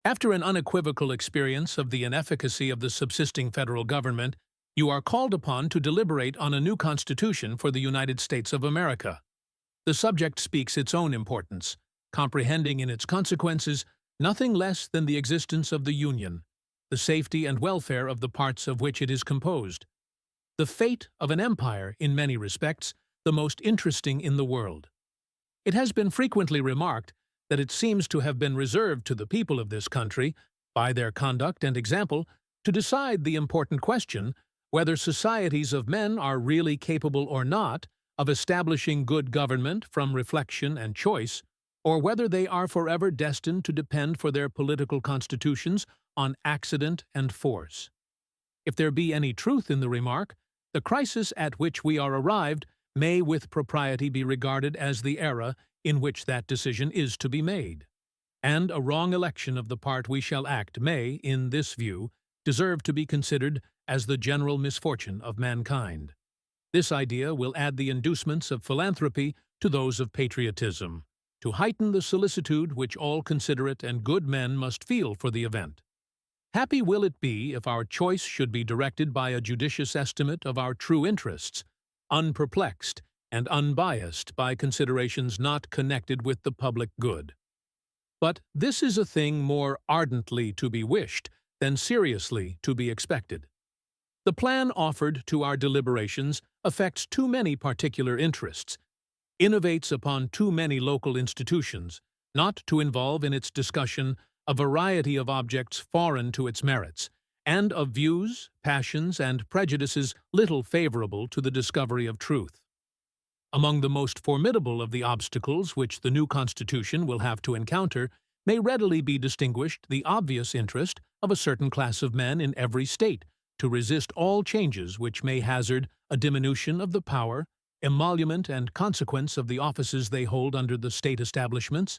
After an unequivocal experience of the inefficacy of the subsisting federal government, you are called upon to deliberate on a new constitution for the United States of America. The subject speaks its own importance, comprehending in its consequences nothing less than the existence of the Union, the safety and welfare of the parts of which it is composed, the fate of an empire, in many respects, the most interesting in the world. It has been frequently remarked that it seems to have been reserved to the people of this country, by their conduct and example, to decide the important question whether societies of men are really capable or not of establishing good government from reflection and choice, or whether they are forever destined to depend for their political constitutions on accident and force. If there be any truth in the remark, the crisis at which we are arrived may with propriety be regarded as the era in which that decision is to be made, and a wrong election of the part we shall act may, in this view, deserve to be considered as the general misfortune of mankind. This idea will add the inducements of philanthropy to those of patriotism, to heighten the solicitude which all considerate and good men must feel for the event. Happy will it be if our choice should be directed by a judicious estimate of our true interests, unperplexed and unbiased by considerations not connected with the public good. But this is a thing more ardently to be wished than seriously to be expected. The plan offered to our deliberations affects too many particular interests, innovates upon too many local institutions, not to involve in its discussion a variety of objects foreign to its merits, and of views, passions, and prejudices little favorable to the discovery of truth. Among the most formidable of the obstacles which the new Constitution will have to encounter may readily be distinguished the obvious interest of a certain class of men in every state to resist all changes which may hazard a diminution of the power, emolument, and consequence of the offices they hold under the state establishments,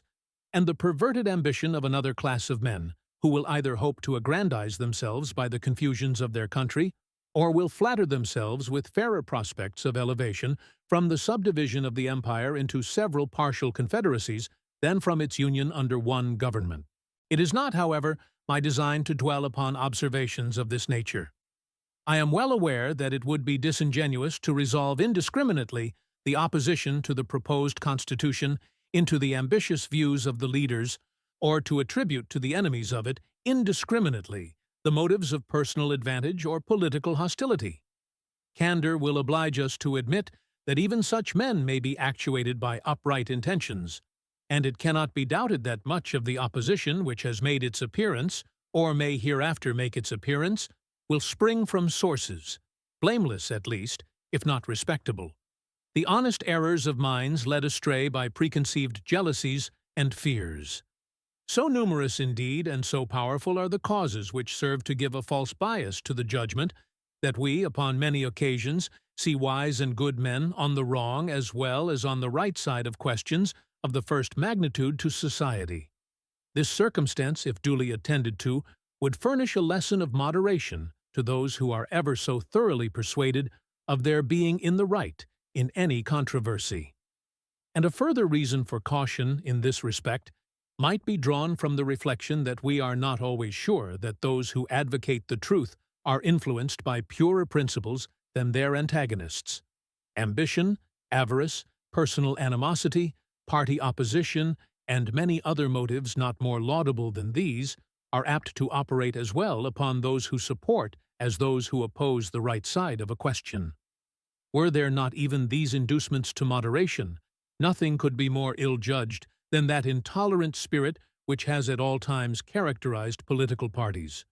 and the perverted ambition of another class of men, who will either hope to aggrandize themselves by the confusions of their country, or will flatter themselves with fairer prospects of elevation from the subdivision of the empire into several partial confederacies than from its union under one government. It is not, however, my design to dwell upon observations of this nature. I am well aware that it would be disingenuous to resolve indiscriminately the opposition to the proposed Constitution into the ambitious views of the leaders, or to attribute to the enemies of it indiscriminately the motives of personal advantage or political hostility. Candor will oblige us to admit that even such men may be actuated by upright intentions, and it cannot be doubted that much of the opposition which has made its appearance, or may hereafter make its appearance, will spring from sources, blameless at least, if not respectable, the honest errors of minds led astray by preconceived jealousies and fears. So numerous indeed and so powerful are the causes which serve to give a false bias to the judgment that we, upon many occasions, see wise and good men on the wrong as well as on the right side of questions of the first magnitude to society. This circumstance, if duly attended to, would furnish a lesson of moderation to those who are ever so thoroughly persuaded of their being in the right in any controversy. And a further reason for caution in this respect might be drawn from the reflection that we are not always sure that those who advocate the truth are influenced by purer principles than their antagonists. Ambition, avarice, personal animosity, party opposition, and many other motives not more laudable than these are apt to operate as well upon those who support as those who oppose the right side of a question. Were there not even these inducements to moderation, nothing could be more ill-judged than that intolerant spirit which has at all times characterized political parties.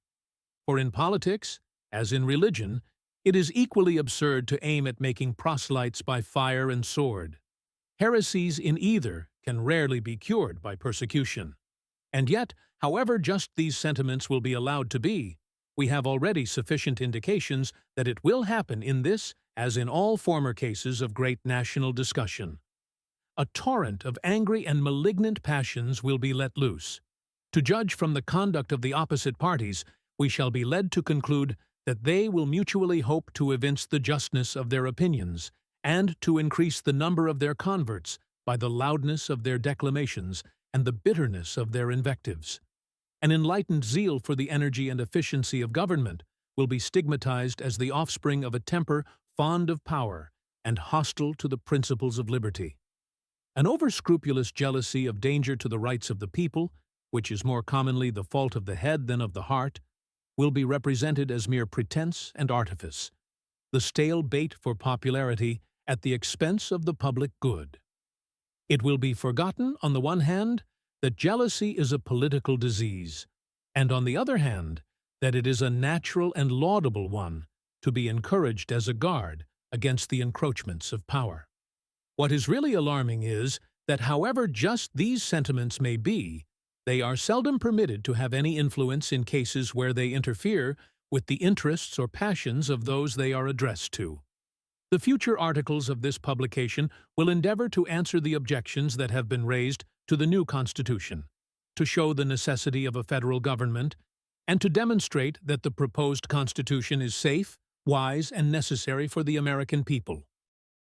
For in politics, as in religion, it is equally absurd to aim at making proselytes by fire and sword. Heresies in either can rarely be cured by persecution. And yet, however just these sentiments will be allowed to be, we have already sufficient indications that it will happen in this as in all former cases of great national discussion. A torrent of angry and malignant passions will be let loose. To judge from the conduct of the opposite parties, we shall be led to conclude that they will mutually hope to evince the justness of their opinions, and to increase the number of their converts by the loudness of their declamations and the bitterness of their invectives. An enlightened zeal for the energy and efficiency of government will be stigmatized as the offspring of a temper fond of power and hostile to the principles of liberty. An over-scrupulous jealousy of danger to the rights of the people, which is more commonly the fault of the head than of the heart, will be represented as mere pretense and artifice, the stale bait for popularity at the expense of the public good. It will be forgotten, on the one hand, that jealousy is a political disease, and on the other hand, that it is a natural and laudable one to be encouraged as a guard against the encroachments of power. What is really alarming is that however just these sentiments may be, they are seldom permitted to have any influence in cases where they interfere with the interests or passions of those they are addressed to. The future articles of this publication will endeavor to answer the objections that have been raised to the new Constitution, to show the necessity of a federal government, and to demonstrate that the proposed Constitution is safe, wise, and necessary for the American people.